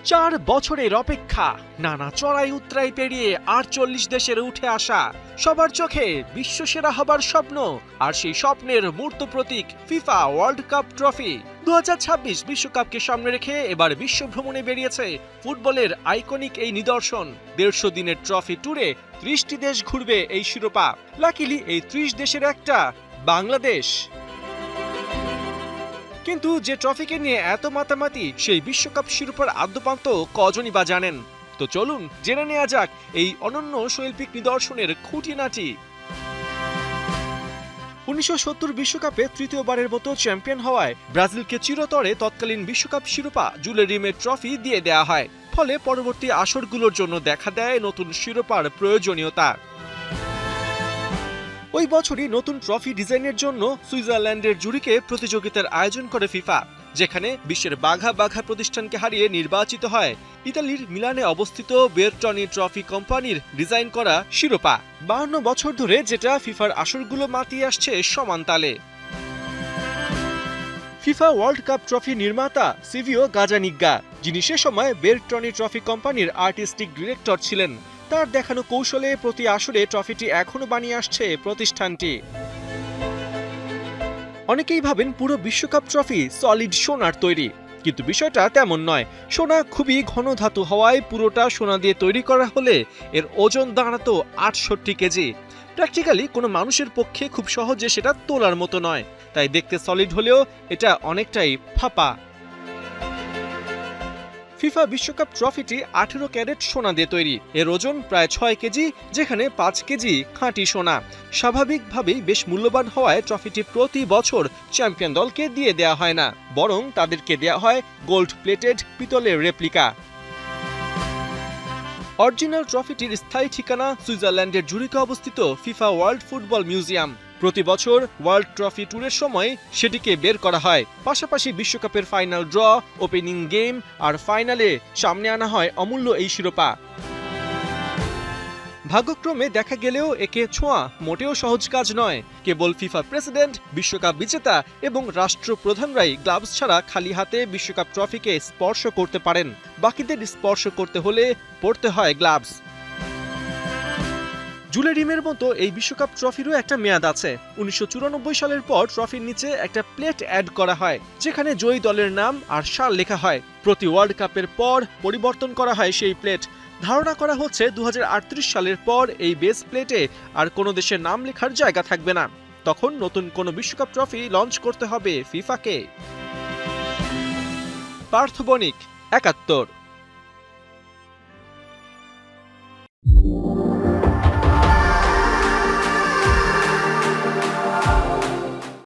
4 বছরের অপেক্ষা, নানা চড়াই উতরাই পেরিয়ে 48 দেশের উঠে আসা, সবার চোখে বিশ্বসেরা হবার স্বপ্ন, আর সেই স্বপ্নের মূর্ত প্রতীক ফিফা ওয়ার্ল্ড কাপ ট্রফি। 2026 বিশ্বকাপকে সামনে রেখে এবার বিশ্ব ভ্রমণে বেরিয়েছে ফুটবলের আইকনিক এই নিদর্শন। 150 দিনের ট্রফি ট্যুরে 30টি দেশ ঘুরবে এই শিরোপা। লাকিলি এই 30 দেশের একটা বাংলাদেশ। কিন্তু যে ট্রফিকে নিয়ে এত মাতামাতি, সেই বিশ্বকাপ শিরোপার আদ্যপান্ত কজনই বা জানেন? তো চলুন জেনে নেওয়া যাক এই অনন্য শৈল্পিক নিদর্শনের খুঁটিনাটি। 1970 বিশ্বকাপে তৃতীয়বারের মতো চ্যাম্পিয়ন হওয়ায় ব্রাজিলকে চিরতরে তৎকালীন বিশ্বকাপ শিরোপা জুলে রিমের ট্রফি দিয়ে দেয়া হয়। ফলে পরবর্তী আসরগুলোর জন্য দেখা দেয় নতুন শিরোপার প্রয়োজনীয়তা। ওই বছরই নতুন ট্রফি ডিজাইনের জন্য সুইজারল্যান্ডের জুরিকে প্রতিযোগিতার আয়োজন করে ফিফা, যেখানে বিশ্বের বাঘা বাঘা প্রতিষ্ঠানকে হারিয়ে নির্বাচিত হয় ইতালির মিলানে অবস্থিত বেরটনি ট্রফি কোম্পানির ডিজাইন করা শিরোপা। 52 বছর ধরে যেটা ফিফার আসরগুলো মাতিয়ে আসছে সমান তালে। ফিফা ওয়ার্ল্ড কাপ ট্রফি নির্মাতা সিভিও গাজানিগা, যিনি সে সময় বেরটনি ট্রফি কোম্পানির আর্টিস্টিক ডিরেক্টর ছিলেন, তার দেখানো কৌশলে প্রতি আসরে ট্রফিটি এখনো বানিয়ে আসছে প্রতিষ্ঠানটি। অনেকেই ভাবেন পুরো বিশ্বকাপ ট্রফি সলিড সোনার তৈরি, কিন্তু বিষয়টা তেমন নয়। সোনা খুবই ঘন ধাতু হওয়ায় পুরোটা সোনা দিয়ে তৈরি করা হলে এর ওজন দাঁড়াতো 68 কেজি। প্র্যাকটিক্যালি কোনো মানুষের পক্ষে খুব সহজে সেটা তোলার মতো নয়, তাই দেখতে সলিড হলেও এটা অনেকটাই ফাঁপা। ফিফা বিশ্বকাপ ট্রফিটি 18 ক্যারেট সোনা দিয়ে তৈরি। এর ওজন প্রায় 6 কেজি, যেখানে 5 কেজি খাঁটি সোনা। স্বাভাবিকভাবেই বেশ মূল্যবান হওয়ায় ট্রফিটি প্রতি বছর চ্যাম্পিয়ন দলকে দিয়ে দেয়া হয় না, বরং তাদেরকে দেয়া হয় গোল্ড প্লেটেড পিতলের রেপ্লিকা। অরিজিনাল ট্রফিটির স্থায়ী ঠিকানা সুইজারল্যান্ডের জুরিকে অবস্থিত ফিফা ওয়ার্ল্ড ফুটবল মিউজিয়াম। প্রতি বছর ওয়ার্ল্ড ট্রফি ট্যুরের সময় সেটিকে বের করা হয়। পাশাপাশি বিশ্বকাপের ফাইনাল ড্র, ওপেনিং গেম আর ফাইনালে সামনে আনা হয় অমূল্য এই শিরোপা। ভাগ্যক্রমে দেখা গেলেও একে ছোঁয়া মোটেও সহজ কাজ নয়। কেবল ফিফা প্রেসিডেন্ট, বিশ্বকাপ বিজেতা এবং রাষ্ট্রপ্রধানরাই গ্লাভস ছাড়া খালি হাতে বিশ্বকাপ ট্রফিকে স্পর্শ করতে পারেন। বাকিদের স্পর্শ করতে হলে পরতে হয় গ্লাভস। জুলে রিমের মতো এই বিশ্বকাপ ট্রফিরও একটা মেয়াদ আছে। 1994 সালের পর ট্রফির নিচে একটা প্লেট অ্যাড করা হয়, যেখানে জয়ী দলের নাম আর সাল লেখা হয়। প্রতি ওয়ার্ল্ড কাপের পর পরিবর্তন করা হয় সেই প্লেট। ধারণা করা হচ্ছে 2038 সালের পর এই বেস প্লেটে আর কোনো দেশের নাম লেখার জায়গা থাকবে না। তখন নতুন কোনো বিশ্বকাপ ট্রফি লঞ্চ করতে হবে ফিফাকে। পার্থ বণিক, 71।